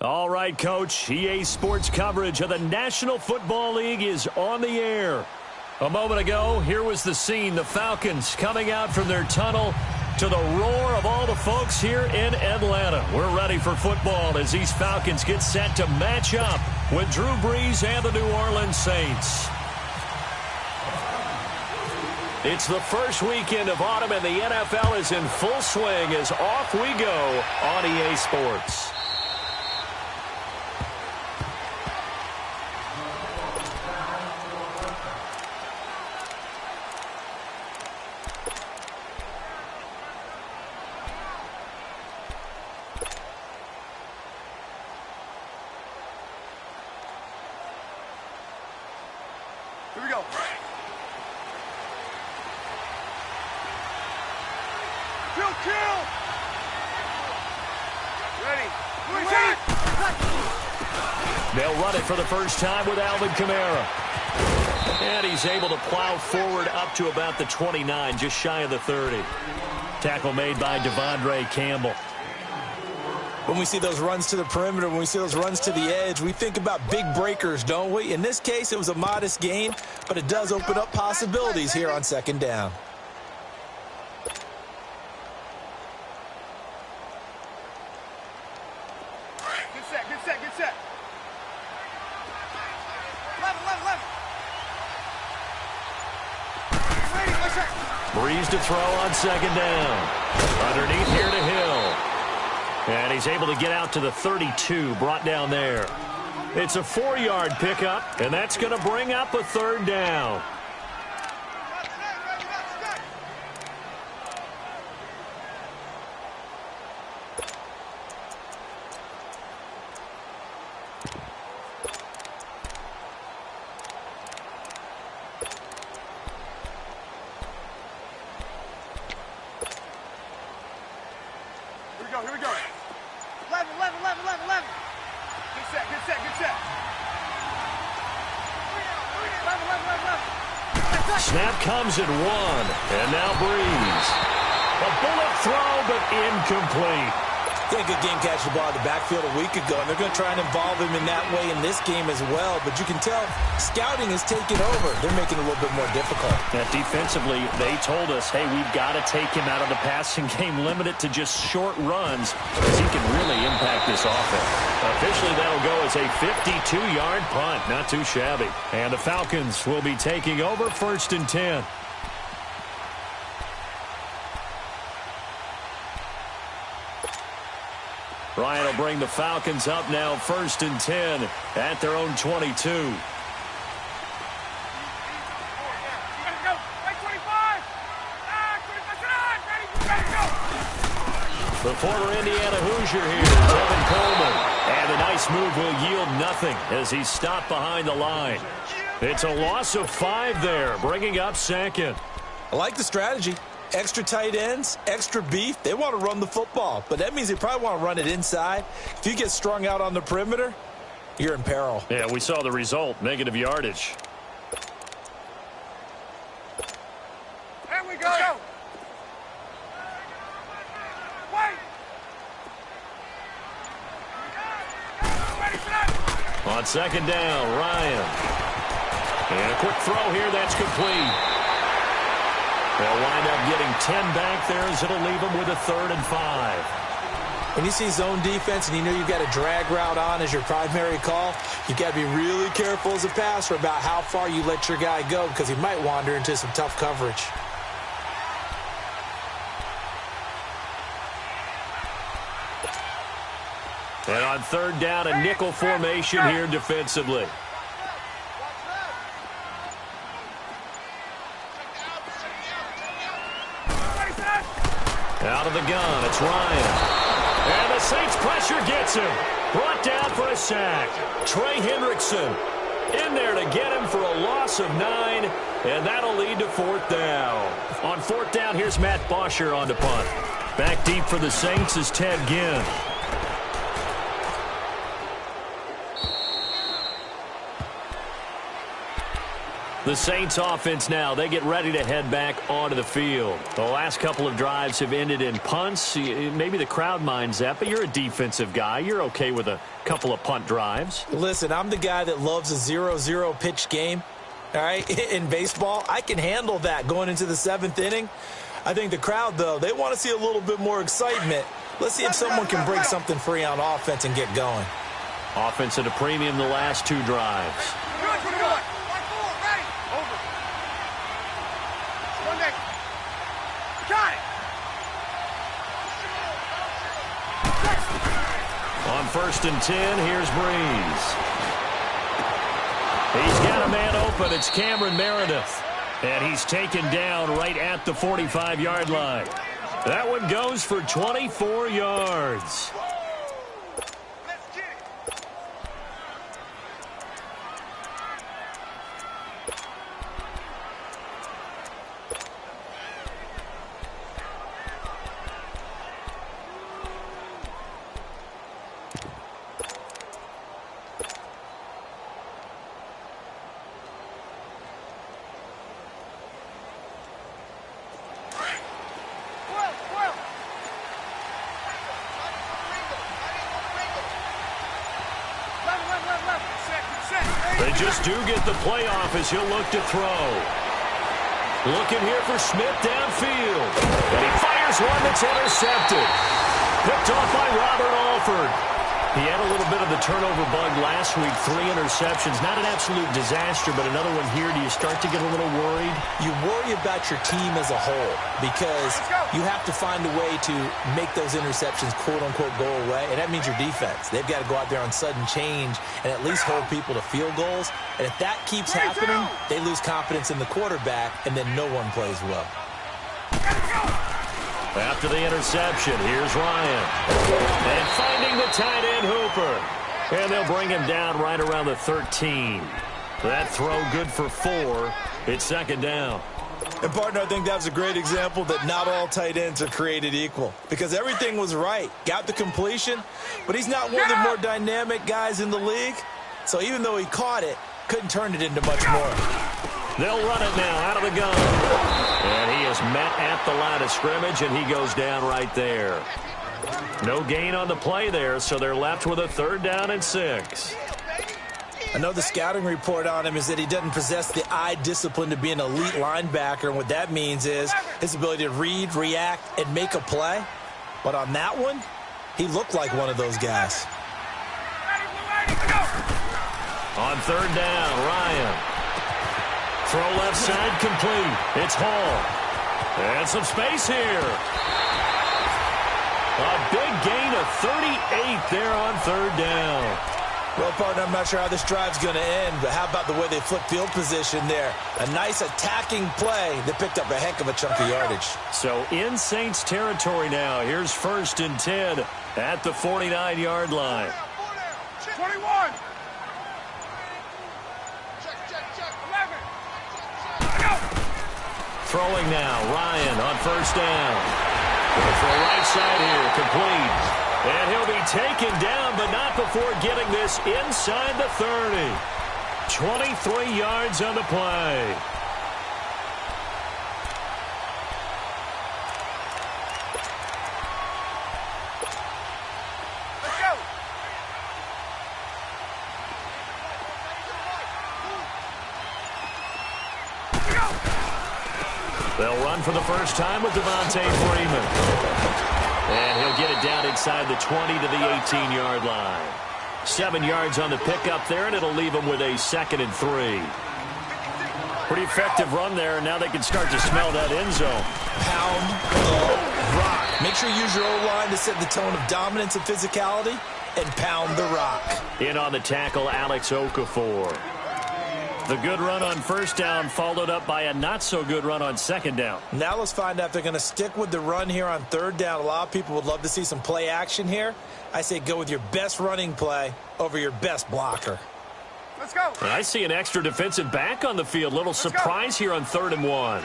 All right, Coach. EA Sports coverage of the National Football League is on the air. A moment ago, here was the scene. The Falcons coming out from their tunnel to the roar of all the folks here in Atlanta. We're ready for football as these Falcons get set to match up with Drew Brees and the New Orleans Saints. It's the first weekend of autumn, and the NFL is in full swing as off we go on EA Sports. Here we go. Kill! Ready. They'll run it for the first time with Alvin Kamara. And he's able to plow forward up to about the 29, just shy of the 30. Tackle made by Devondre Campbell. When we see those runs to the perimeter, when we see those runs to the edge, we think about big breakers, don't we? In this case, it was a modest gain, but it does open up possibilities here on second down. Good set. Level. Brees to throw on second down. Underneath here to Hill. And he's able to get out to the 32, brought down there. It's a 4-yard pickup, and that's going to bring up a third down. Here we go. Level. Good set. Level. Snap comes at 1, and now Brees. A bullet throw, but incomplete. He had a good game catching the ball in the backfield a week ago, and they're going to try and involve him in that way in this game as well. But you can tell scouting is taking over. They're making it a little bit more difficult. Now, defensively, they told us, hey, we've got to take him out of the passing game, limit it to just short runs, because he can really impact this offense. Officially, that'll go as a 52-yard punt. Not too shabby. And the Falcons will be taking over 1st and 10. Ryan will bring the Falcons up now 1st and 10 at their own 22. The former Indiana Hoosier here, Tevin Coleman. And a nice move will yield nothing as he's stopped behind the line. It's a loss of 5 there, bringing up 2nd. I like the strategy. Extra tight ends, extra beef. They want to run the football, but that means they probably want to run it inside. If you get strung out on the perimeter, you're in peril. Yeah, we saw the result, negative yardage. There we go. Wait. On second down, Ryan. And a quick throw here, that's complete. They'll wind up getting 10 back there as it'll leave them with a 3rd and 5. When you see zone defense and you know you've got a drag route on as your primary call, you've got to be really careful as a passer about how far you let your guy go because he might wander into some tough coverage. And on 3rd down, a nickel formation here defensively. Out of the gun, it's Ryan. And the Saints pressure gets him. Brought down for a sack. Trey Hendrickson in there to get him for a loss of 9, and that'll lead to 4th down. On 4th down, here's Matt Bosher on the punt. Back deep for the Saints is Ted Ginn. The Saints offense now, they get ready to head back onto the field. The last couple of drives have ended in punts. Maybe the crowd minds that, but you're a defensive guy. You're okay with a couple of punt drives. Listen, I'm the guy that loves a 0-0 pitch game. All right, in baseball, I can handle that going into the 7th inning. I think the crowd, though, they want to see a little bit more excitement. Let's see if someone can break something free on offense and get going. Offense at a premium the last 2 drives. On 1st and 10, here's Breeze. He's got a man open. It's Cameron Meredith. And he's taken down right at the 45-yard line. That one goes for 24 yards. They just do get the playoff as he'll look to throw. Looking here for Smith downfield. And he fires one that's intercepted. Picked off by Robert Alford. He had a little bit of the turnover bug last week. 3 interceptions. Not an absolute disaster, but another one here. Do you start to get a little worried? You worry about your team as a whole because you have to find a way to make those interceptions, quote-unquote, go away, and that means your defense. They've got to go out there on sudden change and at least hold people to field goals. And if that keeps happening, they lose confidence in the quarterback, and then no one plays well. After the interception, here's Ryan. And finding the tight end, Hooper. And they'll bring him down right around the 13. That throw good for 4. It's 2nd down. And, partner, I think that was a great example that not all tight ends are created equal because everything was right. Got the completion, but he's not one of the more dynamic guys in the league. So even though he caught it, couldn't turn it into much more. They'll run it now out of the gun. And he is met at the line of scrimmage, and he goes down right there. No gain on the play there, so they're left with a 3rd down and 6. I know the scouting report on him is that he doesn't possess the eye discipline to be an elite linebacker, and what that means is his ability to read, react, and make a play. But on that one, he looked like one of those guys. On 3rd down, Ryan. Throw left side complete. It's Hall. And some space here. A big gain of 38 there on 3rd down. Well, partner, I'm not sure how this drive's going to end, but how about the way they flip field position there? A nice attacking play that picked up a heck of a chunk of yardage. So in Saints territory now. Here's 1st and 10 at the 49-yard line. 21. Throwing now, Ryan on 1st down. For the right side here, complete. And he'll be taken down, but not before getting this inside the 30. 23 yards on the play. Let's go. They'll run for the first time with Devontae Freeman. And he'll get it down inside the 20 to the 18-yard line. 7 yards on the pickup there, and it'll leave them with a 2nd and 3. Pretty effective run there, and now they can start to smell that end zone. Pound the rock. Make sure you use your O-line to set the tone of dominance and physicality, and pound the rock. In on the tackle, Alex Okafor. The good run on 1st down followed up by a not-so-good run on 2nd down. Now let's find out if they're going to stick with the run here on 3rd down. A lot of people would love to see some play action here. I say go with your best running play over your best blocker. Let's go. And I see an extra defensive back on the field. Little surprise here on 3rd and 1.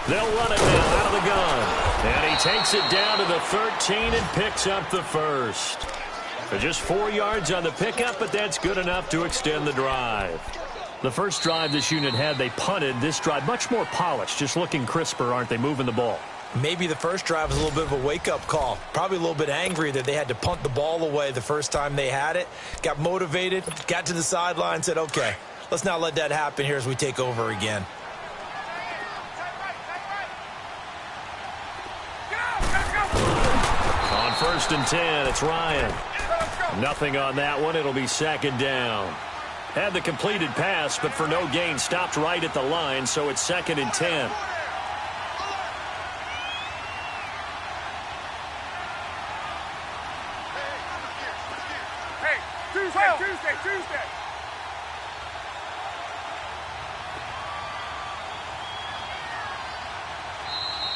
They'll run it now out of the gun. And he takes it down to the 13 and picks up the 1st. So just 4 yards on the pickup, but that's good enough to extend the drive. The first drive this unit had, they punted. This drive, much more polished, just looking crisper, aren't they, moving the ball? Maybe the first drive was a little bit of a wake-up call. Probably a little bit angry that they had to punt the ball away the first time they had it. Got motivated, got to the sideline, said, okay, let's not let that happen here as we take over again. On 1st and 10, it's Ryan. Nothing on that one. It'll be 2nd down. Had the completed pass, but for no gain, stopped right at the line, so it's 2nd and 10. Hey, Tuesday.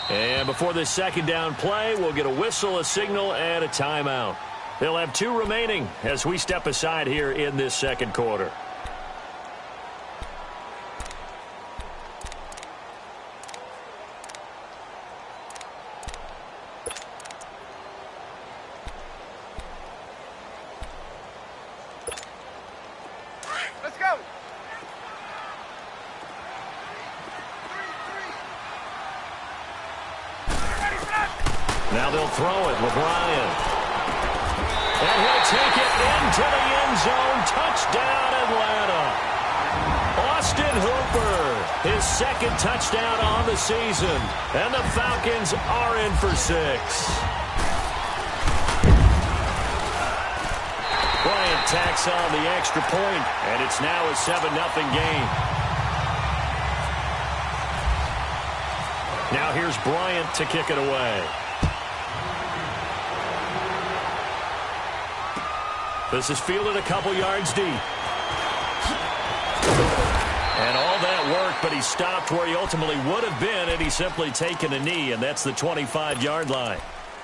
And before this 2nd down play, we'll get a whistle, a signal, and a timeout. They'll have 2 remaining as we step aside here in this 2nd quarter. Let's go. Now they'll throw it with Ryan. And he'll take it into the end zone. Touchdown, Atlanta. Austin Hooper, his 2nd touchdown on the season. And the Falcons are in for 6. Bryant tacks on the extra point, and it's now a 7-0 game. Now here's Bryant to kick it away. This is fielded a couple yards deep. And all that work, but he stopped where he ultimately would have been had he simply taken a knee, and that's the 25-yard line.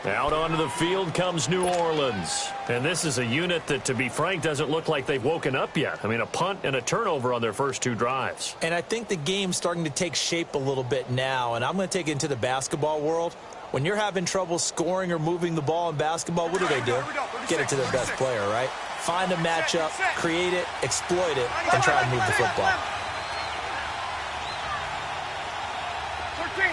Out onto the field comes New Orleans. And this is a unit that, to be frank, doesn't look like they've woken up yet. I mean, a punt and a turnover on their first 2 drives. And I think the game's starting to take shape a little bit now, and I'm going to take it into the basketball world. When you're having trouble scoring or moving the ball in basketball, what do? Get it to their best player, right? Find a matchup, create it, exploit it, and try and move the football. 13.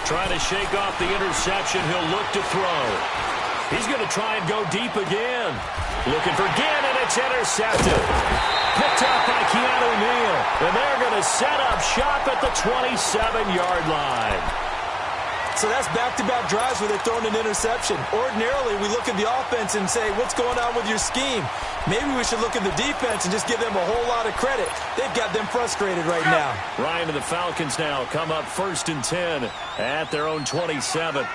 Trying to shake off the interception. He'll look to throw. He's going to try and go deep again. Looking for Ginn, and it's intercepted. Picked up by Keanu Neal. And they're going to set up shop at the 27-yard line. So that's back-to-back drives where they're throwing an interception. Ordinarily, we look at the offense and say, what's going on with your scheme? Maybe we should look at the defense and just give them a whole lot of credit. They've got them frustrated right now. Ryan and the Falcons now come up 1st and 10 at their own 27.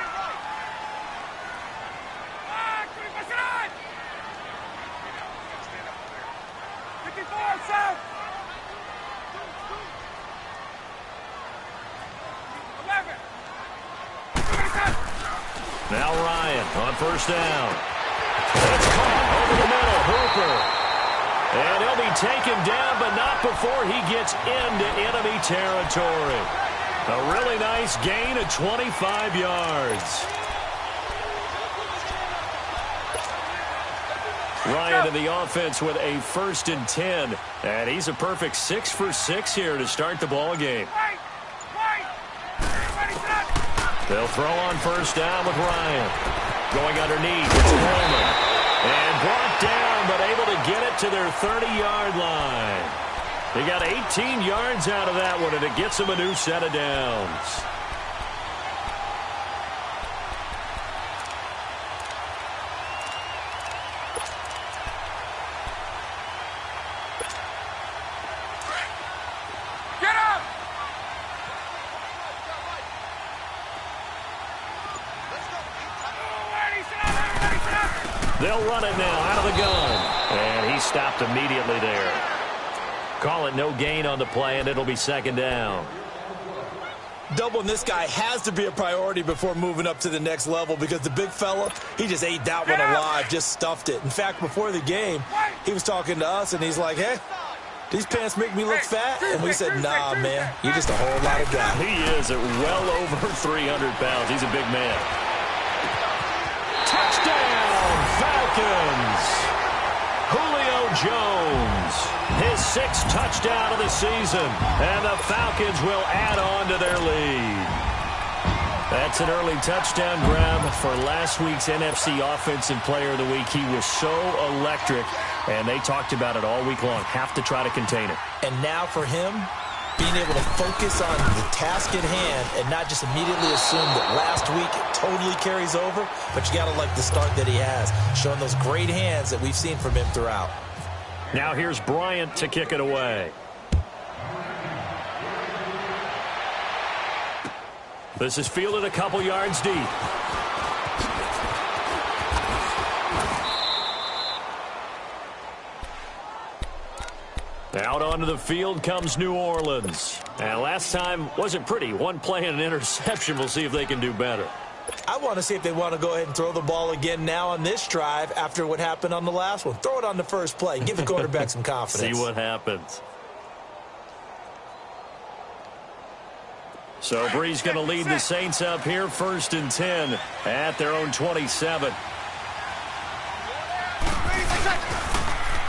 Now Ryan on 1st down. It's caught over the middle. Hooper. And he'll be taken down, but not before he gets into enemy territory. A really nice gain of 25 yards. Ryan in the offense with a 1st and 10. And he's a perfect 6 for 6 here to start the ball game. They'll throw on 1st down with Ryan. Going underneath, it's Coleman. And brought down, but able to get it to their 30-yard line. They got 18 yards out of that one, and it gets them a new set of downs. They'll run it now out of the gun. And he stopped immediately there. Call it no gain on the play, and it'll be 2nd down. Doubling this guy has to be a priority before moving up to the next level because the big fella, he just ate that one alive, just stuffed it. In fact, before the game, he was talking to us, and he's like, hey, these pants make me look fat? And we said, nah, man, you're just a whole lot of guy. He is at well over 300 pounds. He's a big man. Jones. His 6th touchdown of the season. And the Falcons will add on to their lead. That's an early touchdown grab for last week's NFC Offensive Player of the Week. He was so electric, and they talked about it all week long. Have to try to contain it. And now for him, being able to focus on the task at hand and not just immediately assume that last week it totally carries over, but you got to like the start that he has, showing those great hands that we've seen from him throughout. Now here's Bryant to kick it away. This is fielded a couple yards deep. Out onto the field comes New Orleans. And last time wasn't pretty. One play and an interception. We'll see if they can do better. I want to see if they want to go ahead and throw the ball again now on this drive after what happened on the last one. Throw it on the first play. Give the quarterback some confidence. See what happens. So Bree's going to lead the Saints up here, 1st and 10 at their own 27.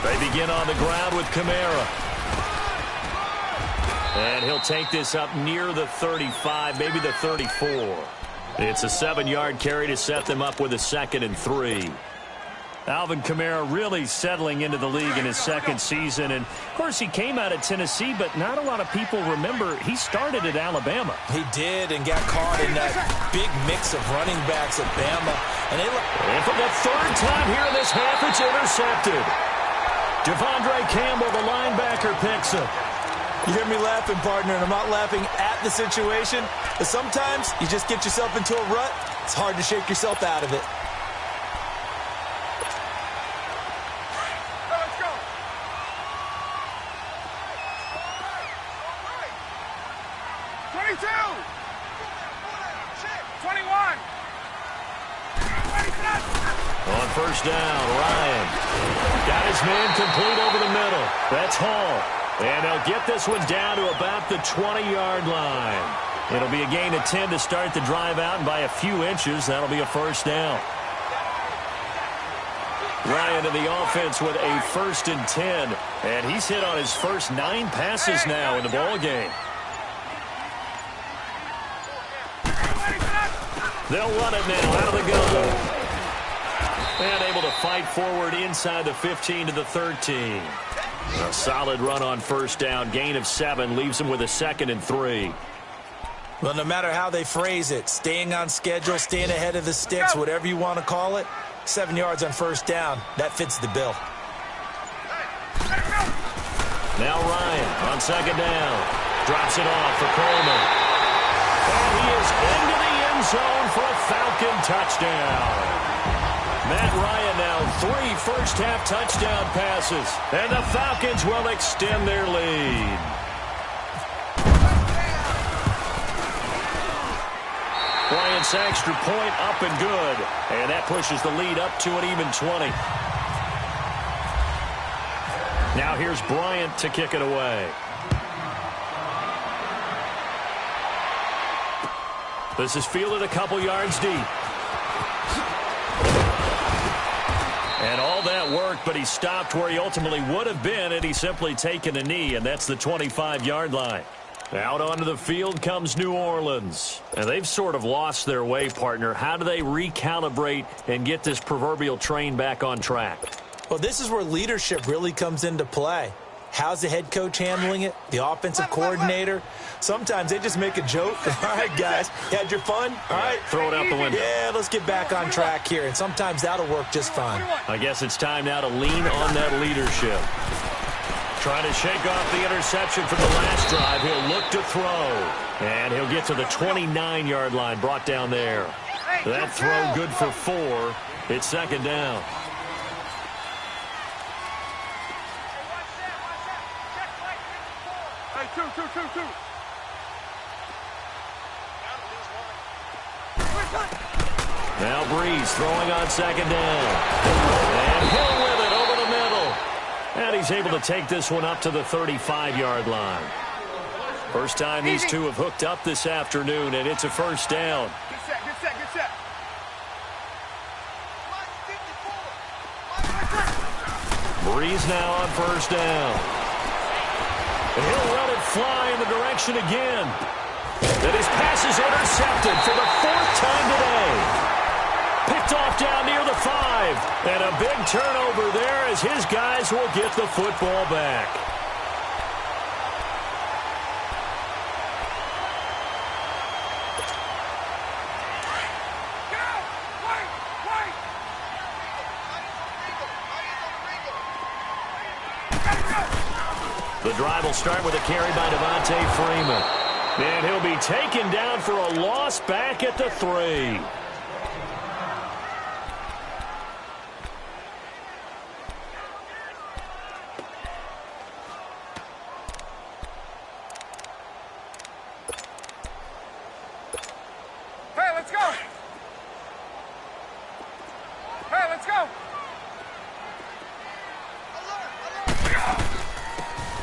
They begin on the ground with Kamara. And he'll take this up near the 35, maybe the 34. It's a 7-yard carry to set them up with a 2nd and 3. Alvin Kamara really settling into the league in his 2nd season. And, of course, he came out of Tennessee, but not a lot of people remember he started at Alabama. He did and got caught in that big mix of running backs at Bama. And for the 3rd time here in this half, it's intercepted. Devondre Campbell, the linebacker, picks it. You hear me laughing, partner, and I'm not laughing at the situation. But sometimes you just get yourself into a rut. It's hard to shake yourself out of it. Let's go. 22. 21. On 1st down, Ryan got his man complete over the middle. That's Hall. And they'll get this one down to about the 20-yard line. It'll be a gain of 10 to start the drive out, and by a few inches, that'll be a 1st down. Ryan in the offense with a 1st and 10, and he's hit on his first 9 passes now in the ball game. They'll run it now out of the gun. And able to fight forward inside the 15 to the 13. A solid run on 1st down. Gain of 7 leaves him with a 2nd and 3. Well, no matter how they phrase it, staying on schedule, staying ahead of the sticks, whatever you want to call it, 7 yards on 1st down, that fits the bill. Now Ryan on 2nd down. Drops it off for Coleman. And he is into the end zone for a Falcon touchdown. Matt Ryan now 3 first-half touchdown passes, and the Falcons will extend their lead. Bryant's extra point up and good, and that pushes the lead up to an even 20. Now here's Bryant to kick it away. This is fielded a couple yards deep. And all that work, but he stopped where he ultimately would have been had he simply taken a knee, and that's the 25-yard line. Out onto the field comes New Orleans. And they've sort of lost their way, partner. How do they recalibrate and get this proverbial train back on track? Well, this is where leadership really comes into play. How's the head coach handling it? The offensive coordinator? Sometimes they just make a joke. All right, guys, you had your fun? All right. Throw it out the window. Yeah, let's get back on track here. And sometimes that'll work just fine. I guess it's time now to lean on that leadership. Trying to shake off the interception from the last drive. He'll look to throw. And he'll get to the 29-yard line, brought down there. That throw good for 4. It's 2nd down. Two. Now Breeze throwing on 2nd down. And Hill with it over the middle. And he's able to take this one up to the 35-yard line. First time these two have hooked up this afternoon, and it's a 1st down. Good set. Breeze now on first down. And he'll let it fly in the direction again. And his pass is intercepted for the 4th time today. Picked off down near the 5. And a big turnover there as his guys will get the football back. The drive will start with a carry by Devontae Freeman. And he'll be taken down for a loss back at the 3. Hey, let's go. Hey, let's go.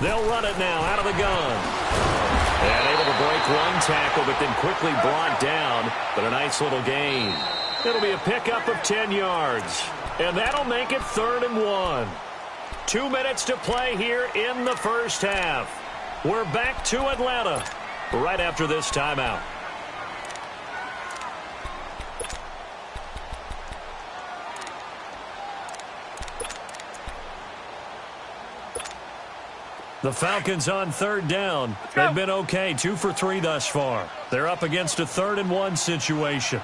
They'll run it now out of the gun. And able to break one tackle, but then quickly brought down. But a nice little gain. It'll be a pickup of 10 yards. And that'll make it 3rd and 1. 2 minutes to play here in the first half. We're back to Atlanta right after this timeout. The Falcons on 3rd down. They've been okay, 2 for 3 thus far. They're up against a 3rd and 1 situation.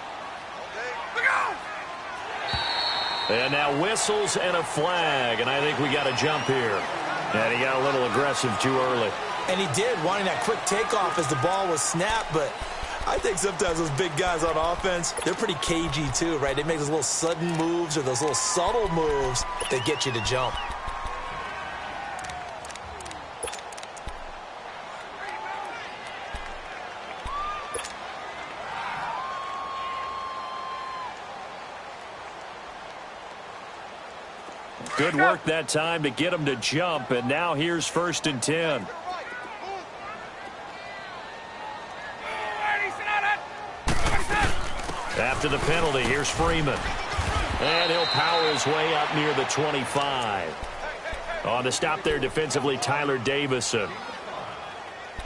And now whistles and a flag, and I think we got a jump here. And he got a little aggressive too early. And he did, wanting that quick takeoff as the ball was snapped, but I think sometimes those big guys on offense, they're pretty cagey too, right? They make those little sudden moves or those little subtle moves that get you to jump. Good work that time to get him to jump, and now here's 1st and 10. After the penalty, here's Freeman. And he'll power his way up near the 25. On the stop there defensively, Tyler Davison.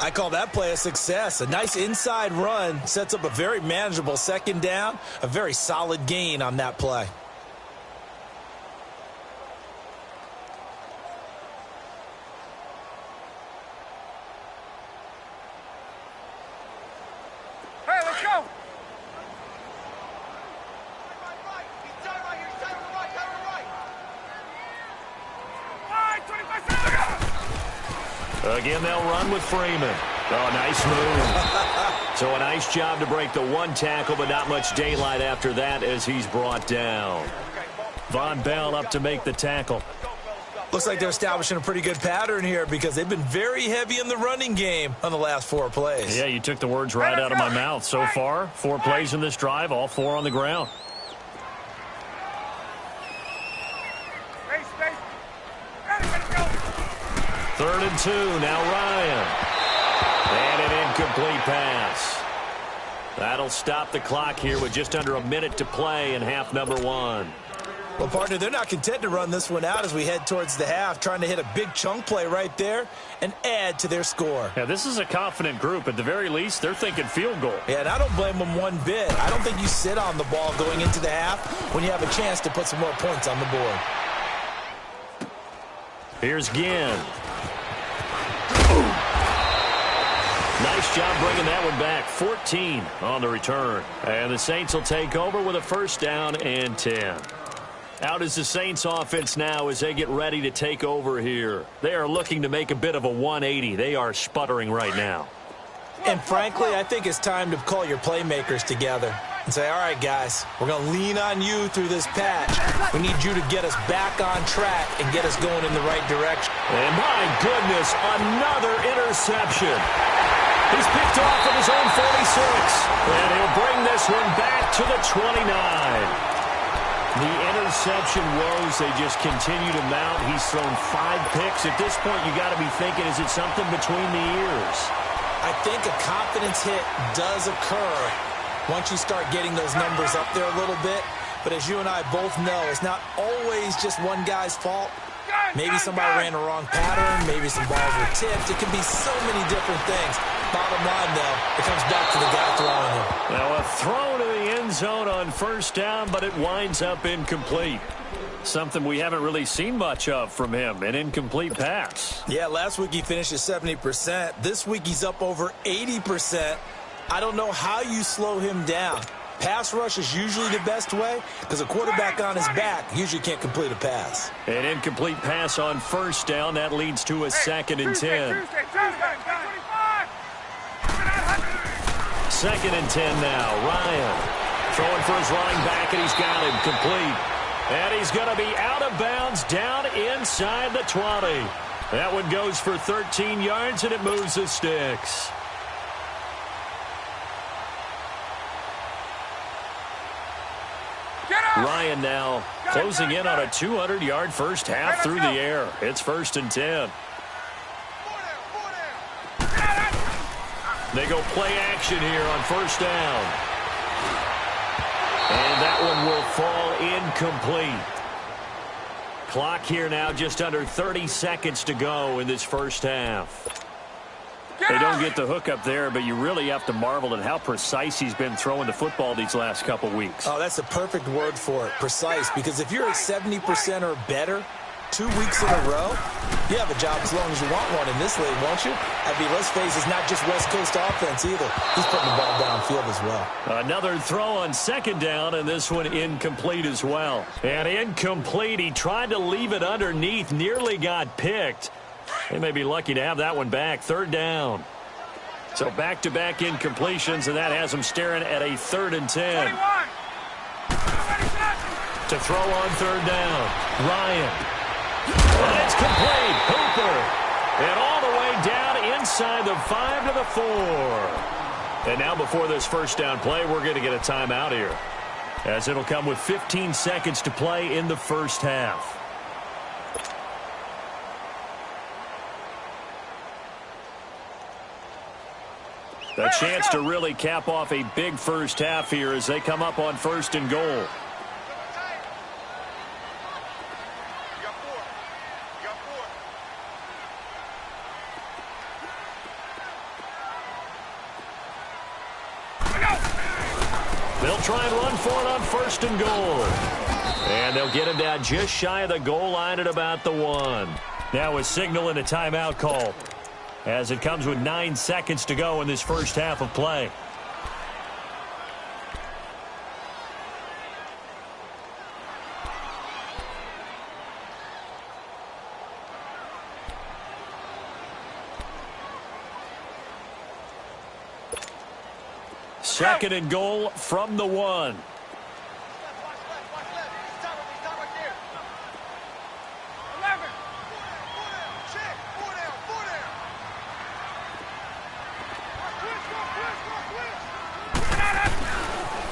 I call that play a success. A nice inside run sets up a very manageable 2nd down. A very solid gain on that play. Again, they'll run with Freeman. Oh, nice move. So a nice job to break the 1 tackle, but not much daylight after that as he's brought down. Von Bell up to make the tackle. Looks like they're establishing a pretty good pattern here because they've been very heavy in the running game on the last 4 plays. Yeah, you took the words right out of my mouth. So far, 4 plays in this drive, all 4 on the ground. Third and 2, now Ryan. And an incomplete pass. That'll stop the clock here with just under a minute to play in half number 1. Well, partner, they're not content to run this one out as we head towards the half, trying to hit a big chunk play right there and add to their score. Yeah, this is a confident group. At the very least, they're thinking field goal. Yeah, and I don't blame them one bit. I don't think you sit on the ball going into the half when you have a chance to put some more points on the board. Here's Ginn. Nice job bringing that one back. 14 on the return. And the Saints will take over with a 1st down and 10. Out is the Saints offense now as they get ready to take over here. They are looking to make a bit of a 180. They are sputtering right now. And frankly, I think it's time to call your playmakers together and say, all right, guys, we're going to lean on you through this patch. We need you to get us back on track and get us going in the right direction. And my goodness, another interception. He's picked off at his own 46. And he'll bring this one back to the 29. The interception woes, they just continue to mount. He's thrown 5 picks. At this point, you got to be thinking, is it something between the ears? I think a confidence hit does occur once you start getting those numbers up there a little bit. But as you and I both know, it's not always just one guy's fault. Maybe somebody ran the wrong pattern. Maybe some balls were tipped. It could be so many different things. Bottom line, though, it comes back to the guy throwing them. Now a throw to the end zone on first down, but it winds up incomplete. Something we haven't really seen much of from him, an incomplete pass. Yeah, last week he finished at 70%. This week he's up over 80%. I don't know how you slow him down. Pass rush is usually the best way because a quarterback on his back usually can't complete a pass. An incomplete pass on first down. That leads to a 2nd and 10. 2nd and 10 now. Ryan throwing for his running back, and he's got him complete. And he's going to be out of bounds down inside the 20. That one goes for 13 yards, and it moves the sticks. Ryan now closing in on a 200-yard first half through the air. It's 1st and 10. They go play action here on first down. And that one will fall incomplete. Clock here now just under 30 seconds to go in this first half. They don't get the hook up there, but you really have to marvel at how precise he's been throwing the football these last couple weeks. Oh, that's a perfect word for it, precise, because if you're at 70% or better 2 weeks in a row, you have a job as long as you want one in this league, won't you? I mean, let's face it, it's not just West Coast offense either. He's putting the ball downfield as well. Another throw on 2nd down, and this one incomplete as well. And incomplete. He tried to leave it underneath, nearly got picked. They may be lucky to have that one back. 3rd down. So back-to-back incompletions, and that has them staring at a 3rd and 10. To throw on 3rd down. Ryan. And it's complete. Hooper. And all the way down inside the 5 to the 4. And now before this first down play, we're going to get a timeout here, as it'll come with 15 seconds to play in the first half. A chance to really cap off a big first half here as they come up on 1st and goal. They'll try and run for it on 1st and goal. And they'll get him down just shy of the goal line at about the 1. Now a signal and a timeout call, as it comes with 9 seconds to go in this first half of play. Second and goal from the 1.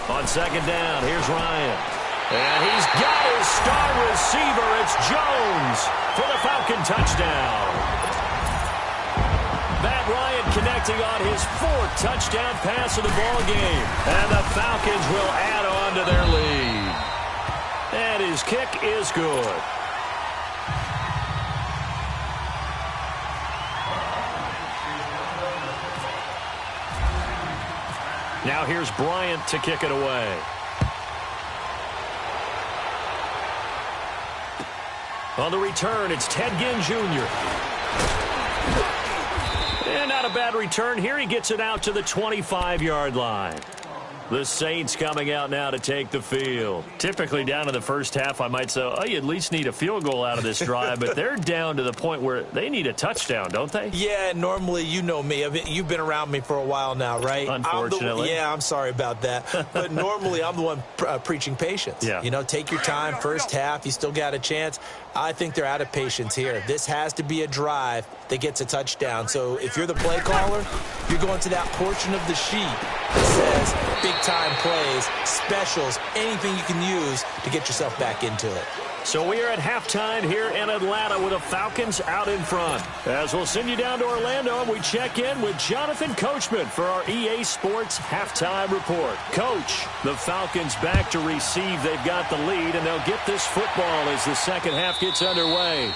On 2nd down, here's Ryan. And he's got his star receiver. It's Jones for the Falcon touchdown. Matt Ryan connecting on his 4th touchdown pass of the ball game. And the Falcons will add on to their lead. And his kick is good. Now here's Bryant to kick it away. On the return, it's Ted Ginn Jr. And not a bad return here. He gets it out to the 25-yard line. The Saints coming out now to take the field. Typically down in the first half, I might say, oh, you at least need a field goal out of this drive. But they're down to the point where they need a touchdown, don't they? Yeah, normally, you know me. I mean, you've been around me for a while now, right? Unfortunately. I'm sorry about that. But normally, I'm the one preaching patience. Yeah. You know, take your time. First half, you still got a chance. I think they're out of patience here. This has to be a drive that gets a touchdown. So if you're the play caller, you're going to that portion of the sheet that says big-time plays, specials, anything you can use to get yourself back into it. So we are at halftime here in Atlanta with the Falcons out in front. As we'll send you down to Orlando, and we check in with Jonathan Coachman for our EA Sports Halftime Report. Coach, the Falcons back to receive. They've got the lead, and they'll get this football as the second half gets underway.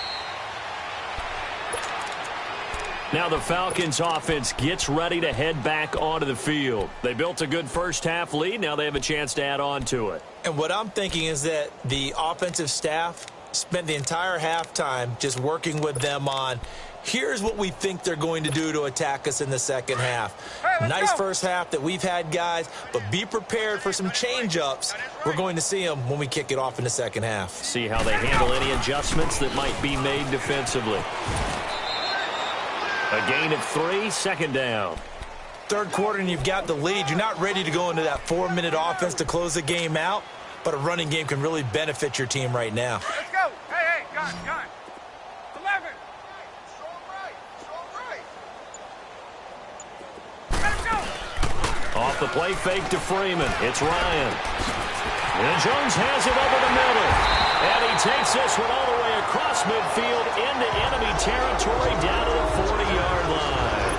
Now the Falcons offense gets ready to head back onto the field. They built a good first half lead. Now they have a chance to add on to it. And what I'm thinking is that the offensive staff spent the entire halftime just working with them on, here's what we think they're going to do to attack us in the second half. Hey, nice go. first half that we've had, guys, but be prepared for some change-ups. We're going to see them when we kick it off in the second half. See how they handle any adjustments that might be made defensively. A gain of 3, second down. Third quarter and you've got the lead. You're not ready to go into that 4-minute offense to close the game out, but a running game can really benefit your team right now. Let's go. Hey, gun. 11. Strong right. Let him go. Off the play fake to Freeman. It's Ryan. And Jones has it over the middle. And he takes this one all the way across midfield into enemy territory down to the 40-yard line.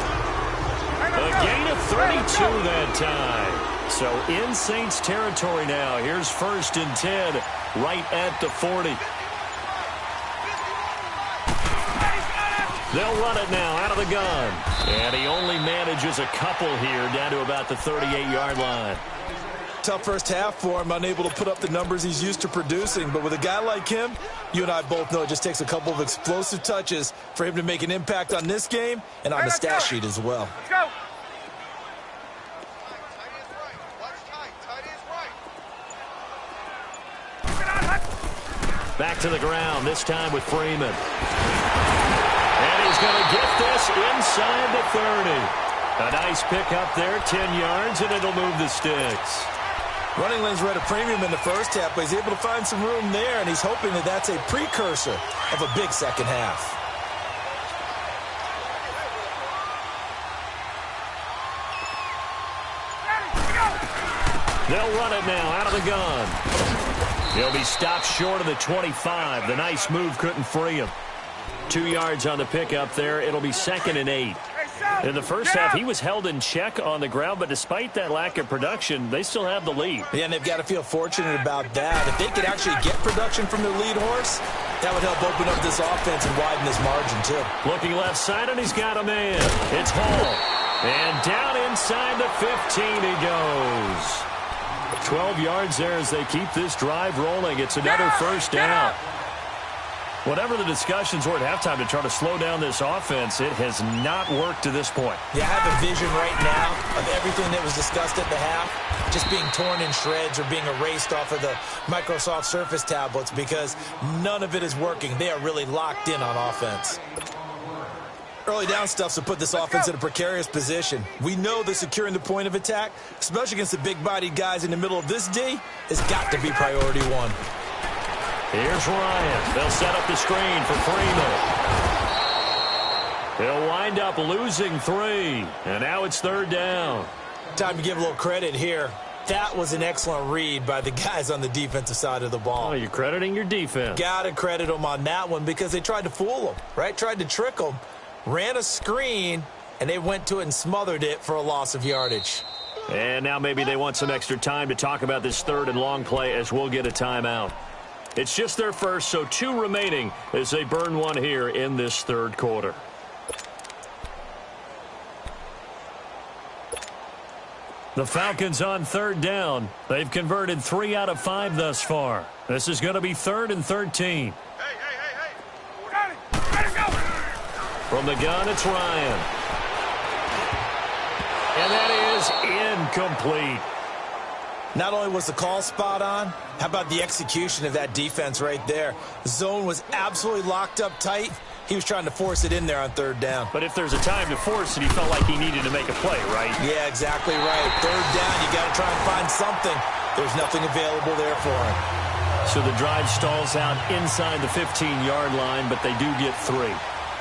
A gain of 32 that time. So in Saints territory now. Here's 1st and 10 right at the 40. They'll run it now out of the gun. And he only manages a couple here down to about the 38-yard line. Tough first half for him, unable to put up the numbers he's used to producing. But with a guy like him, you and I both know it just takes a couple of explosive touches for him to make an impact on this game and on the stat sheet as well. Let's go. Back to the ground, this time with Freeman. And he's going to get this inside the 30. A nice pick up there, 10 yards, and it'll move the sticks. Running lanes were at a premium in the first half, but he's able to find some room there, and he's hoping that that's a precursor of a big second half. They'll run it now out of the gun. He'll be stopped short of the 25. The nice move couldn't free him. 2 yards on the pickup there. It'll be 2nd and 8. In the first half, he was held in check on the ground, but despite that lack of production, they still have the lead. Yeah, and they've got to feel fortunate about that. If they could actually get production from their lead horse, that would help open up this offense and widen this margin, too. Looking left side, and he's got a man. It's Hall. And down inside the 15 he goes. 12 yards there as they keep this drive rolling. It's another first down. Whatever the discussions were at halftime to try to slow down this offense, it has not worked to this point. Yeah, I have a vision right now of everything that was discussed at the half just being torn in shreds or being erased off of the Microsoft Surface tablets because none of it is working. They are really locked in on offense. Early down stuffs will put this offense in a precarious position. We know that securing the point of attack, especially against the big-bodied guys in the middle of this D, has got to be priority one. Here's Ryan. They'll set up the screen for Freeman. He'll wind up losing 3. And now it's 3rd down. Time to give a little credit here. That was an excellent read by the guys on the defensive side of the ball. Oh, you're crediting your defense. Got to credit them on that one because they tried to fool them, right? Tried to trick them. Ran a screen, and they went to it and smothered it for a loss of yardage. And now maybe they want some extra time to talk about this 3rd and long play as we'll get a timeout. It's just their first, so 2 remaining as they burn one here in this 3rd quarter. The Falcons on 3rd down. They've converted 3 out of 5 thus far. This is going to be 3rd and 13. Hey. Let him go. From the gun, it's Ryan. And that is incomplete. Not only was the call spot on, how about the execution of that defense right there? The zone was absolutely locked up tight. He was trying to force it in there on 3rd down. But if there's a time to force it, he felt like he needed to make a play, right? Yeah, exactly right. 3rd down, you got to try and find something. There's nothing available there for him. So the drive stalls out inside the 15-yard line, but they do get 3.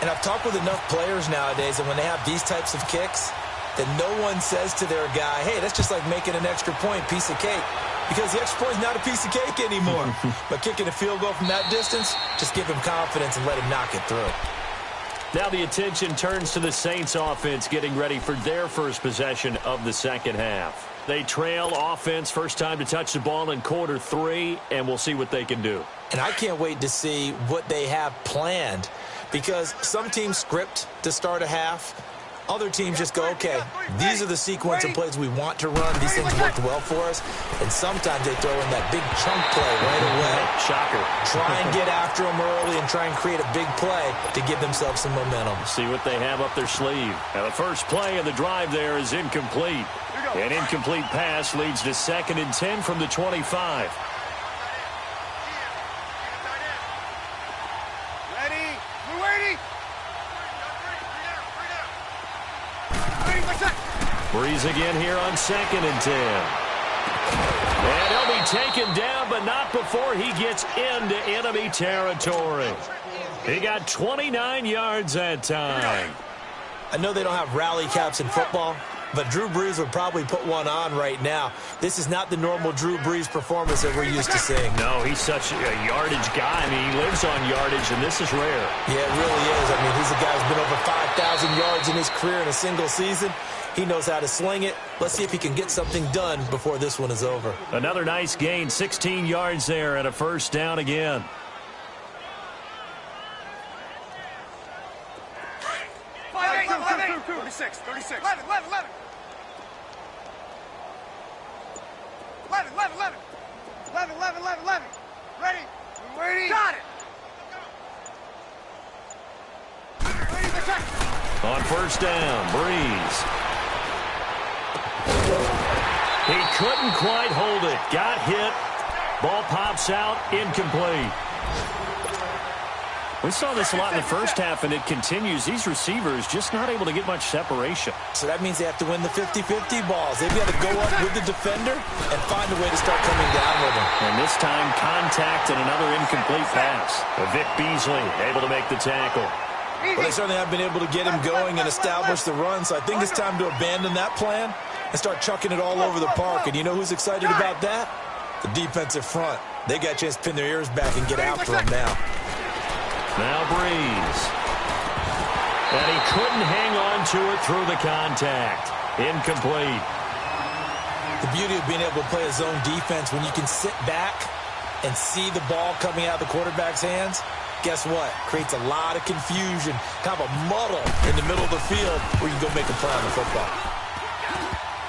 And I've talked with enough players nowadays, and when they have these types of kicks, that no one says to their guy, hey, that's just like making an extra point, piece of cake. Because the extra point is not a piece of cake anymore. But kicking a field goal from that distance, just give him confidence and let him knock it through. Now the attention turns to the Saints offense getting ready for their first possession of the second half. They trail offense, first time to touch the ball in quarter 3, and we'll see what they can do. And I can't wait to see what they have planned. because some teams script to start a half. Other teams just go, okay, these are the sequence of plays we want to run. These things worked well for us. And sometimes they throw in that big chunk play right away. Shocker. Try and get after them early and try and create a big play to give themselves some momentum. See what they have up their sleeve. Now the first play of the drive there is incomplete. An incomplete pass leads to 2nd and 10 from the 25. Ready? We're waiting. Breeze again here on 2nd and 10. And he'll be taken down, but not before he gets into enemy territory. He got 29 yards that time. I know they don't have rally caps in football, but Drew Brees would probably put one on right now. This is not the normal Drew Brees performance that we're used to seeing. No, he's such a yardage guy. I mean, he lives on yardage, and this is rare. Yeah, it really is. I mean, he's a guy who's been over 5,000 yards in his career in a single season. He knows how to sling it. Let's see if he can get something done before this one is over. Another nice gain, 16 yards there, and a first down again. Two. 36. 11. 11. Ready? We're waiting. Got it. On first down, Breeze. He couldn't quite hold it. Got hit. Ball pops out. Incomplete. We saw this a lot in the first half, and it continues. These receivers just not able to get much separation. So that means they have to win the 50-50 balls. They've got to go up with the defender and find a way to start coming down with him. And this time, contact and another incomplete pass. Vic Beasley able to make the tackle. Well, they certainly have been able to get him going and establish the run, so I think it's time to abandon that plan and start chucking it all over the park. And you know who's excited about that? The defensive front. They got a chance to pin their ears back and get after him now. Now Breeze. And he couldn't hang on to it through the contact. Incomplete. The beauty of being able to play a zone defense when you can sit back and see the ball coming out of the quarterback's hands, guess what? Creates a lot of confusion, kind of a muddle in the middle of the field where you can go make a play on the football.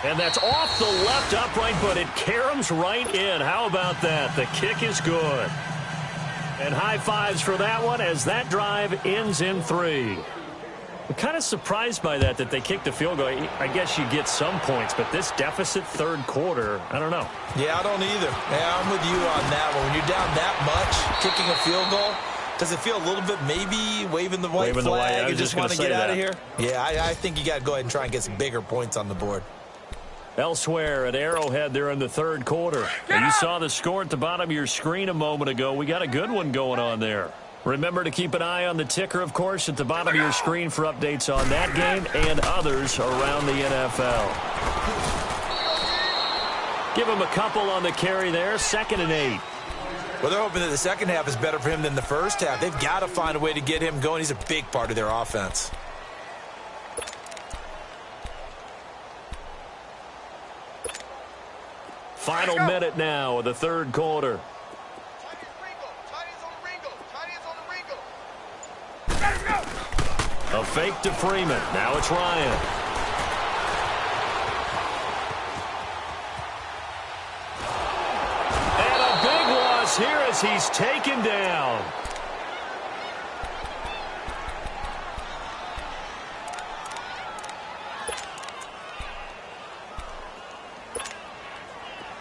And that's off the left upright, but it caroms right in. How about that? The kick is good. And high fives for that one as that drive ends in 3. I'm kind of surprised by that they kicked the field goal. I guess you get some points, but this deficit third quarter, I don't know. Yeah, I don't either. Yeah, I'm with you on that one. When you're down that much, kicking a field goal, does it feel a little bit maybe waving the white flag and just want to get out of here? Yeah, I think you got to go ahead and try and get some bigger points on the board. Elsewhere at Arrowhead there in the third quarter. And you saw the score at the bottom of your screen a moment ago. We got a good one going on there. Remember to keep an eye on the ticker, of course, at the bottom of your screen for updates on that game and others around the NFL. Give him a couple on the carry there. 2nd and 8. Well, they're hoping that the second half is better for him than the first half. They've got to find a way to get him going. He's a big part of their offense. Final minute now of the third quarter. A fake to Freeman. Now it's Ryan. And a big loss here as he's taken down.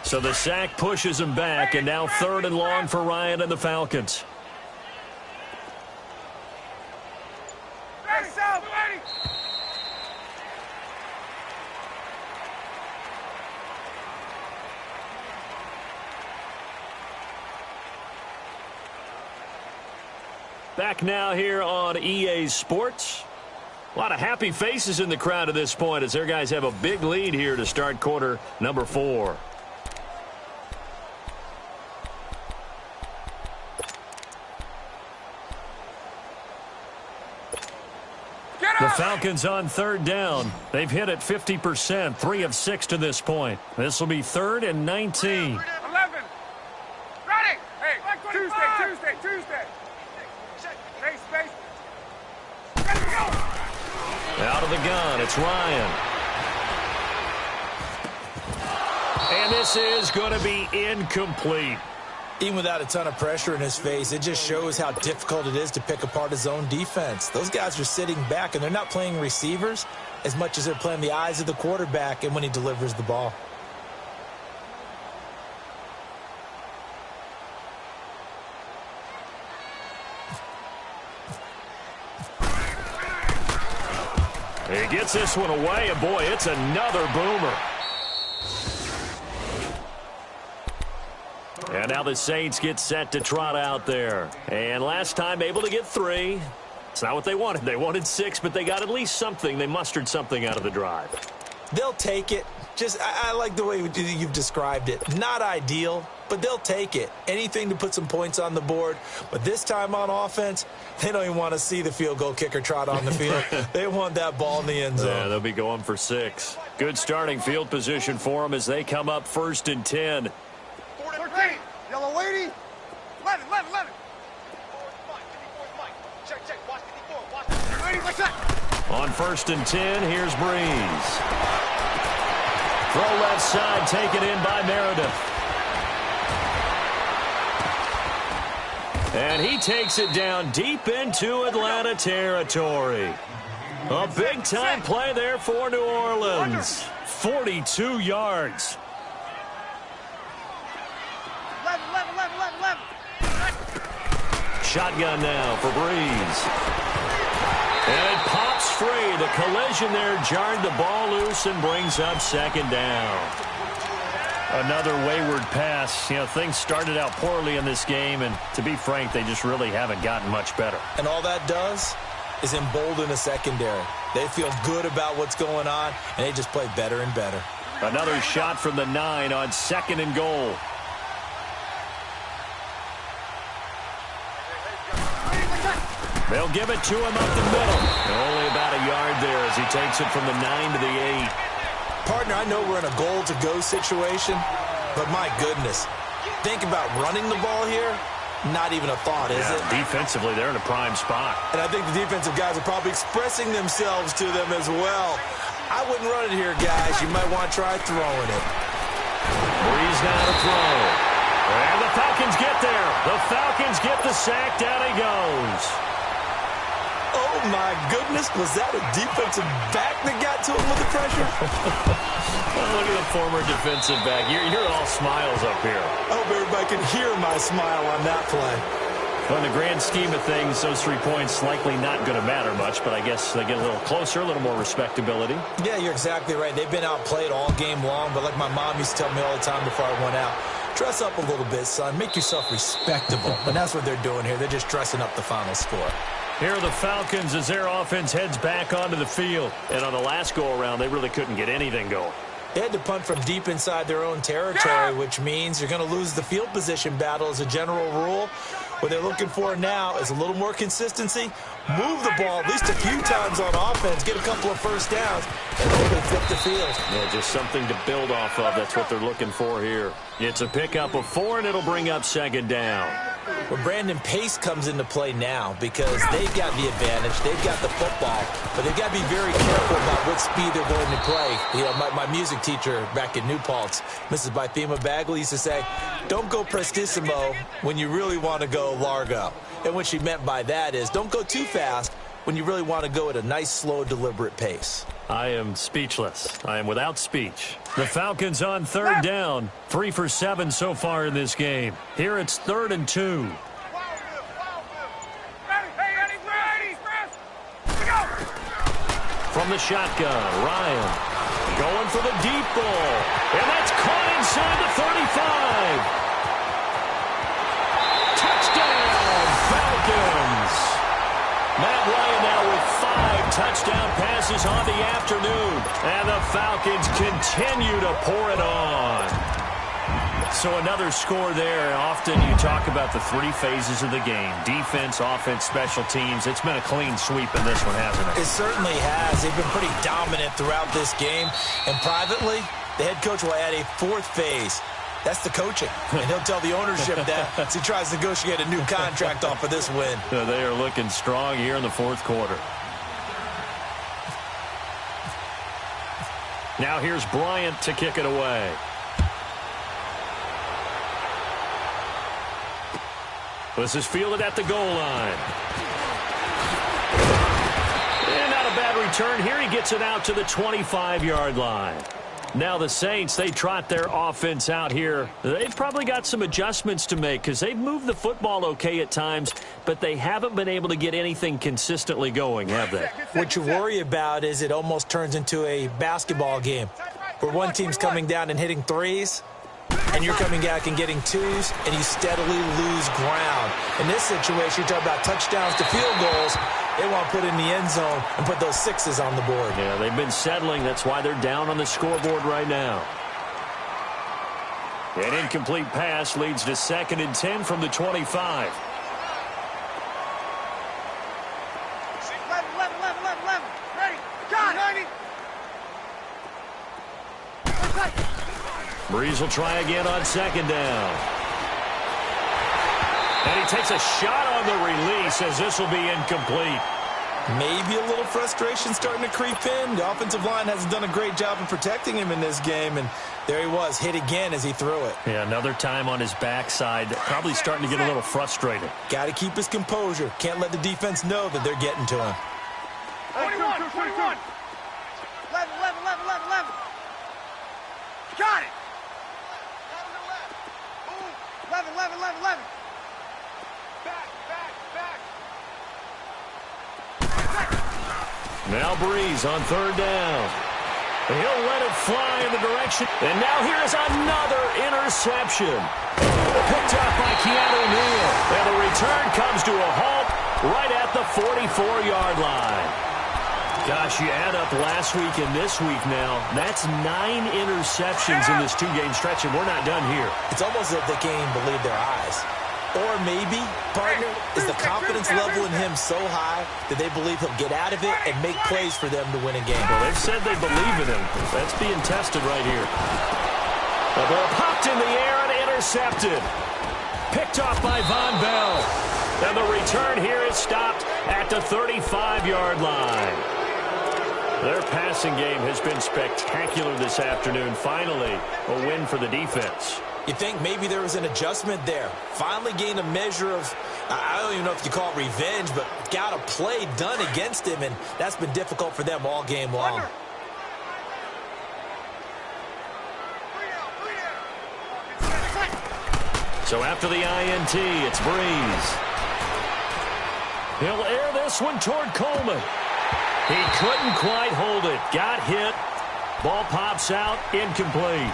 So the sack pushes him back, and now 3rd and long for Ryan and the Falcons. Back now here on EA Sports. A lot of happy faces in the crowd at this point as their guys have a big lead here to start quarter number 4. The Falcons on 3rd down. They've hit it 50%, 3 of 6 to this point. This will be 3rd and 19. 11. Ready. Hey, Tuesday. Space. Out of the gun, it's Ryan. And this is going to be incomplete. Even without a ton of pressure in his face, it just shows how difficult it is to pick apart his own defense. Those guys are sitting back, and they're not playing receivers as much as they're playing the eyes of the quarterback and when he delivers the ball. He gets this one away, and boy, it's another boomer. And now the Saints get set to trot out there. And last time able to get 3. It's not what they wanted. They wanted 6, but they got at least something. They mustered something out of the drive. They'll take it. I like the way you've described it. Not ideal, but they'll take it. Anything to put some points on the board. But this time on offense, they don't even want to see the field goal kicker trot on the field. They want that ball in the end zone. Yeah, they'll be going for 6. Good starting field position for them as they come up 1st and 10. 13. Yellow lady. 11. Check. Watch 54. Watch. Lady, what's that? On 1st and 10, here's Breeze. Throw left side, taken in by Meredith. And he takes it down deep into Atlanta territory. A big-time play there for New Orleans. 42 yards. 11. Shotgun now for Breeze. And it pops free. The collision there jarred the ball loose and brings up 2nd down. Another wayward pass. You know, things started out poorly in this game, and to be frank, they just really haven't gotten much better. And all that does is embolden a secondary. They feel good about what's going on, and they just play better and better. Another shot from the 9 on 2nd and goal. They'll give it to him up the middle. Only about a yard there as he takes it from the 9 to the 8. Partner, I know we're in a goal-to-go situation, but my goodness, think about running the ball here. Not even a thought, is it? Defensively, they're in a prime spot. And I think the defensive guys are probably expressing themselves to them as well. I wouldn't run it here, guys. You might want to try throwing it. Breeze now to throw. And the Falcons get there. The Falcons get the sack. Down he goes. Oh, my goodness. Was that a defensive back that got to him with the pressure? Look at the former defensive back. You're all smiles up here. I hope everybody can hear my smile on that play. Well, in the grand scheme of things, those 3 points likely not going to matter much, but I guess they get a little closer, a little more respectability. Yeah, you're exactly right. They've been outplayed all game long, but like my mom used to tell me all the time before I went out, dress up a little bit, son. Make yourself respectable. And that's what they're doing here. They're just dressing up the final score. Here are the Falcons as their offense heads back onto the field. And on the last go-around, they really couldn't get anything going. They had to punt from deep inside their own territory, which means you're going to lose the field position battle as a general rule. What they're looking for now is a little more consistency, move the ball at least a few times on offense, get a couple of first downs, and hopefully flip the field. Yeah, just something to build off of. That's what they're looking for here. It's a pickup of 4, and it'll bring up 2nd down. Well, Brandon, pace comes into play now because they've got the advantage. They've got the football, but they've got to be very careful about what speed they're going to play. You know, my music teacher back in New Paltz, Mrs. Bythema Bagley, used to say, don't go prestissimo when you really want to go largo. And what she meant by that is don't go too fast when you really want to go at a nice, slow, deliberate pace. I am speechless. I am without speech. The Falcons on 3rd down. 3 for 7 so far in this game. Here it's 3rd and 2. From the shotgun, Ryan going for the deep ball. And that's caught inside the 35. Touchdown, Falcons. Matt Ryan now with 5 touchdown passes on the afternoon. And the Falcons continue to pour it on. So another score there. Often you talk about the 3 phases of the game. Defense, offense, special teams. It's been a clean sweep in this one, hasn't it? It certainly has. They've been pretty dominant throughout this game. And privately, the head coach will add a 4th phase. That's the coaching. And he'll tell the ownership that as he tries to negotiate a new contract off of this win. They are looking strong here in the 4th quarter. Now here's Bryant to kick it away. This is fielded at the goal line. And not a bad return here. He gets it out to the 25-yard line. Now the Saints, they trot their offense out here. They've probably got some adjustments to make because they've moved the football okay at times, but they haven't been able to get anything consistently going, have they? What you worry about is it almost turns into a basketball game where one team's coming down and hitting threes, and you're coming back and getting twos, and you steadily lose ground. In this situation, you're talking about touchdowns to field goals. They want to put in the end zone and put those sixes on the board. Yeah, they've been settling. That's why they're down on the scoreboard right now. An incomplete pass leads to 2nd and 10 from the 25. 11. Ready. Got it. Breeze will try again on 2nd down. And he takes a shot on the release as this will be incomplete. Maybe a little frustration starting to creep in. The offensive line hasn't done a great job of protecting him in this game, and there he was, hit again as he threw it. Yeah, another time on his backside, probably starting to get a little frustrated. Got to keep his composure. Can't let the defense know that they're getting to him. 21. 11. Got it. 11. Now Breeze on 3rd down. He'll let it fly in the direction. And now here's another interception. Picked up by Keanu Neal. And the return comes to a halt right at the 44-yard line. Gosh, you add up last week and this week now, that's 9 interceptions in this 2-game stretch, and we're not done here. It's almost as if they can't even believe their eyes. Or maybe, partner, is the confidence level in him so high that they believe he'll get out of it and make plays for them to win a game. Well, they've said they believe in him. That's being tested right here. The ball popped in the air and intercepted. Picked off by Von Bell. And the return here is stopped at the 35-yard line. Their passing game has been spectacular this afternoon. Finally, a win for the defense. You think maybe there was an adjustment there. Finally gained a measure of, I don't even know if you call it revenge, but got a play done against him, and that's been difficult for them all game long. So after the INT, it's Breeze. He'll air this one toward Coleman. He couldn't quite hold it. Got hit. Ball pops out. Incomplete.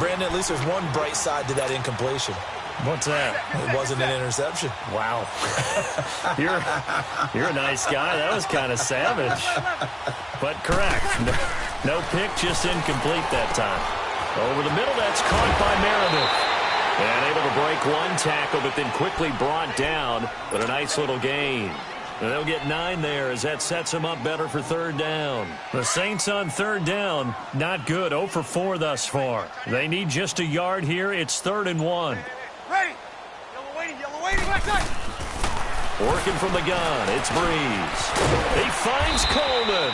Brandon, at least there's one bright side to that incompletion. What's that? It wasn't an interception. Wow. You're a nice guy. That was kind of savage. But correct. No pick, just incomplete that time. Over the middle, that's caught by Meredith. And able to break one tackle, but then quickly brought down. But a nice little gain. And they'll get 9 there as that sets them up better for 3rd down. The Saints on 3rd down, not good. 0 for 4 thus far. They need just a yard here. It's 3rd and 1. Ready. Yellow waiting. Left side. Working from the gun, it's Breeze. He finds Coleman.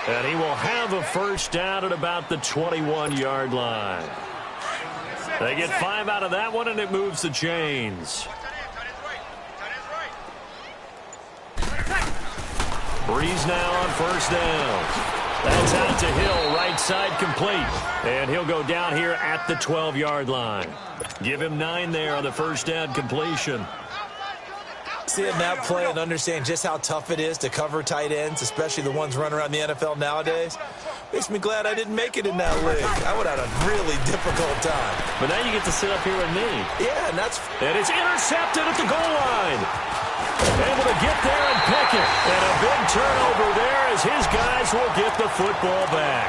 And he will have a first down at about the 21-yard line. They get 5 out of that one, and it moves the chains. Breeze now on 1st down. That's out to Hill, right side complete. And he'll go down here at the 12-yard line. Give him 9 there on the first down completion. Seeing that play and understand just how tough it is to cover tight ends, especially the ones running around the NFL nowadays, makes me glad I didn't make it in that league. I would have had a really difficult time. But now you get to sit up here with me. Yeah, and it's intercepted at the goal line. Able to get there and pick it. And a big turnover there as his guys will get the football back.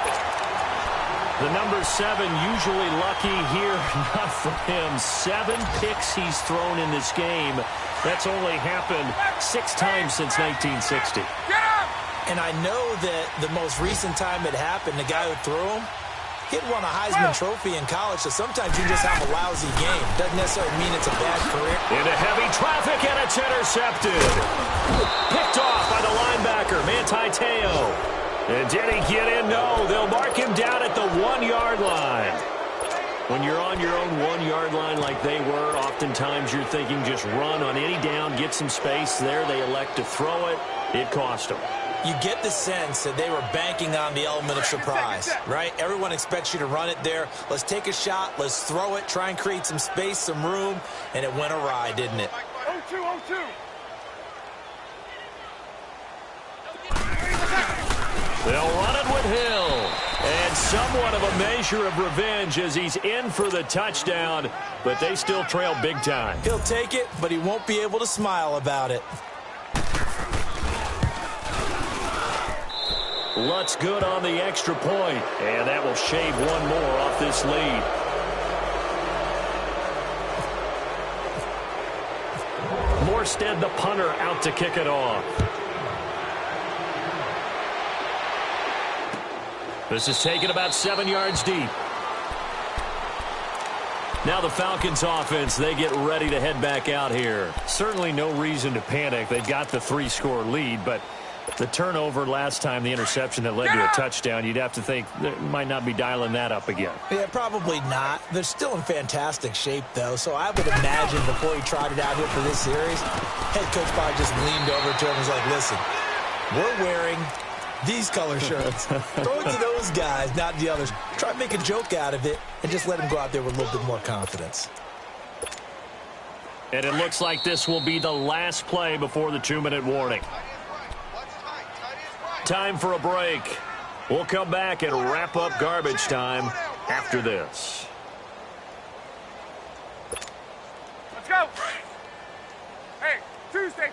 The number 7 usually lucky here. Not for him. 7 picks he's thrown in this game. That's only happened 6 times since 1960. And I know that the most recent time it happened, the guy who threw him, he'd won a Heisman Trophy in college, so sometimes you just have a lousy game. Doesn't necessarily mean it's a bad career. Into heavy traffic, and it's intercepted. Picked off by the linebacker, Manti Te'o. And did he get in? No, they'll mark him down at the 1-yard line. When you're on your own 1-yard line like they were, oftentimes you're thinking just run on any down, get some space. There they elect to throw it. It cost them. You get the sense that they were banking on the element of surprise, right? Everyone expects you to run it there. Let's take a shot. Let's throw it. Try and create some space, some room. And it went awry, didn't it? 0-2, 0-2. They'll run it with Hill. And somewhat of a measure of revenge as he's in for the touchdown, but they still trail big time. He'll take it, but he won't be able to smile about it. Lutz good on the extra point, and that will shave one more off this lead. Morstead, the punter, out to kick it off. This is taken about 7 yards deep. Now the Falcons offense, they get ready to head back out here. Certainly no reason to panic. They've got the 3-score lead, but the turnover last time, the interception that led to a touchdown, you'd have to think they might not be dialing that up again. Yeah, probably not. They're still in fantastic shape, though, so I would imagine before he tried it out here for this series, head coach probably just leaned over to him and was like, listen, we're wearing these color shirts. Throw it to those guys, not the others. Try to make a joke out of it and just let him go out there with a little bit more confidence. And it looks like this will be the last play before the 2-minute warning. Time for a break. We'll come back and wrap up garbage time after this. Let's go. Hey, Tuesday.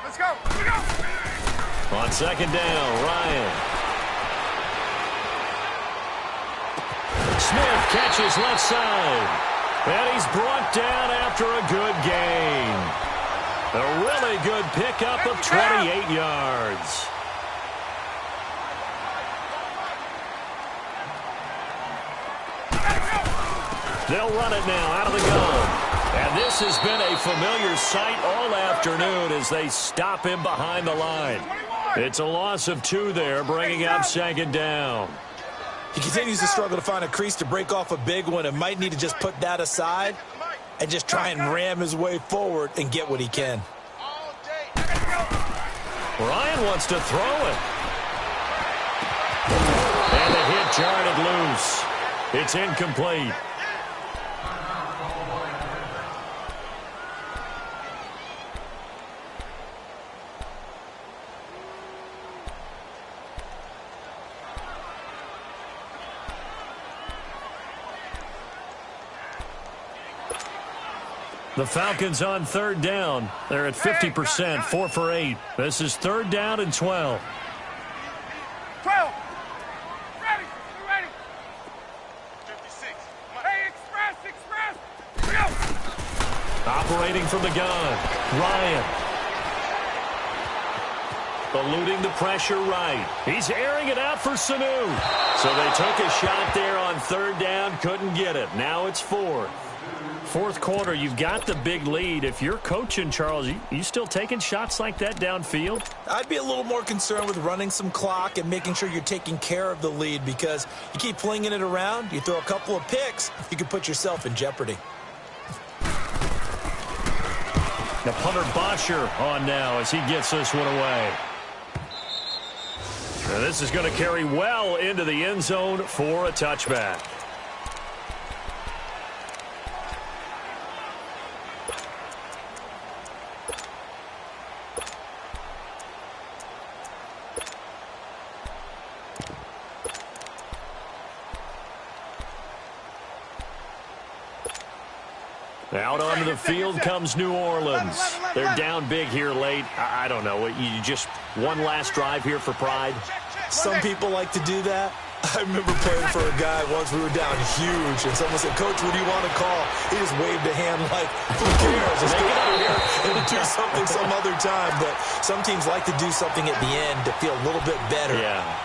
Let's go. On second down, Ryan. Smith catches left side. And he's brought down after a good gain. A really good pickup of 28 yards. They'll run it now out of the gun. And this has been a familiar sight all afternoon as they stop him behind the line. It's a loss of 2 there, bringing up second down. He continues to struggle to find a crease to break off a big one and might need to just put that aside and just try and ram his way forward and get what he can. Ryan wants to throw it. And the hit jarred it loose. It's incomplete. The Falcons on third down. They're at 50%, 4 for 8. This is third down and 12. 12. Ready. 56. Hey, express. Go. Operating from the gun. Ryan. Eluding the pressure right. He's airing it out for Sanu. So they took a shot there on third down. Couldn't get it. Now it's fourth. Fourth quarter, you've got the big lead. If you're coaching, Charles, you still taking shots like that downfield? I'd be a little more concerned with running some clock and making sure you're taking care of the lead because you keep flinging it around, you throw a couple of picks, you can put yourself in jeopardy. The punter Bosher on now as he gets this one away. Now this is going to carry well into the end zone for a touchback. Out onto the field comes New Orleans. They're down big here late. I don't know. You just one last drive here for pride? Some people like to do that. I remember playing for a guy once. We were down huge, and someone said, "Coach, what do you want to call?" He just waved a hand like, "Who cares? Let's get out of here and do something some other time." But some teams like to do something at the end to feel a little bit better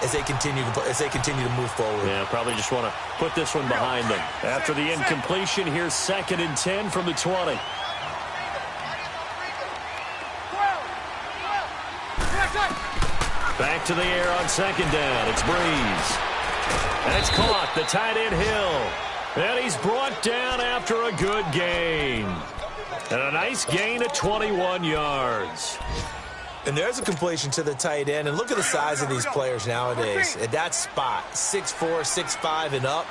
as they continue to move forward. Yeah, probably just want to put this one behind them. After the incompletion, here's 2nd and 10 from the 20. Back to the air on second down. It's Breeze. And it's caught. The tight end Hill. And he's brought down after a good gain. And a nice gain of 21 yards. And there's a completion to the tight end. And look at the size of these players nowadays. At that spot, 6'4", 6'5", and up.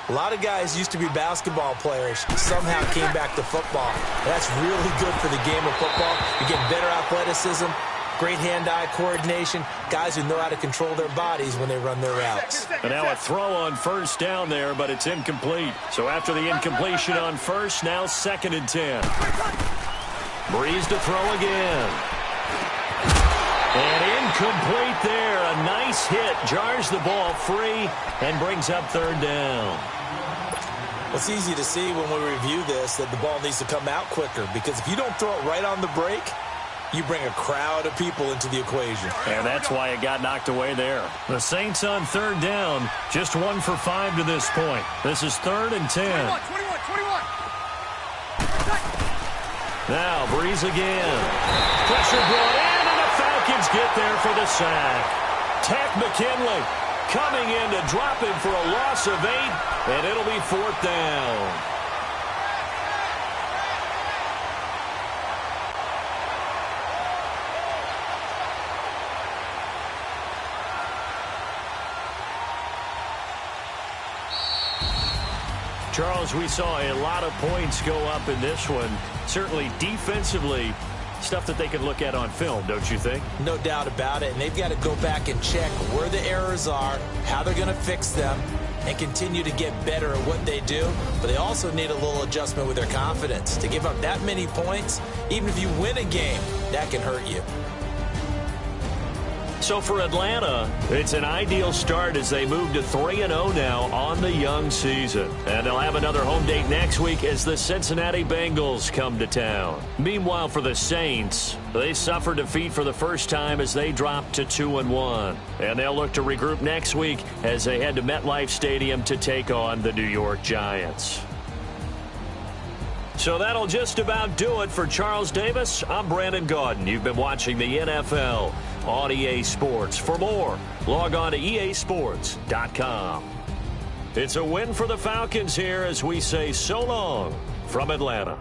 A lot of guys used to be basketball players, somehow came back to football. That's really good for the game of football. You get better athleticism, great hand-eye coordination, guys who know how to control their bodies when they run their routes. And now a throw on first down there, but it's incomplete. So after the incompletion on first, now 2nd and 10. Breeze to throw again. And incomplete there. A nice hit. Jars the ball free and brings up 3rd down. It's easy to see when we review this that the ball needs to come out quicker, because if you don't throw it right on the break, you bring a crowd of people into the equation. And that's why it got knocked away there. The Saints on 3rd down, just 1 for 5 to this point. This is 3rd and 10. 21. Now Breeze again. Pressure brought in, and the Falcons get there for the sack. Tech McKinley coming in to drop him for a loss of 8, and it'll be 4th down. Charles, we saw a lot of points go up in this one. Certainly defensively, stuff that they can look at on film, don't you think? No doubt about it. And they've got to go back and check where the errors are, how they're going to fix them, and continue to get better at what they do. But they also need a little adjustment with their confidence. To give up that many points, even if you win a game, that can hurt you. So for Atlanta, it's an ideal start as they move to 3-0 now on the young season. And they'll have another home date next week as the Cincinnati Bengals come to town. Meanwhile, for the Saints, they suffer defeat for the first time as they drop to 2-1. And they'll look to regroup next week as they head to MetLife Stadium to take on the New York Giants. So that'll just about do it for Charles Davis. I'm Brandon Gaudin. You've been watching the NFL on EA Sports. For more, log on to easports.com. It's a win for the Falcons here as we say so long from Atlanta.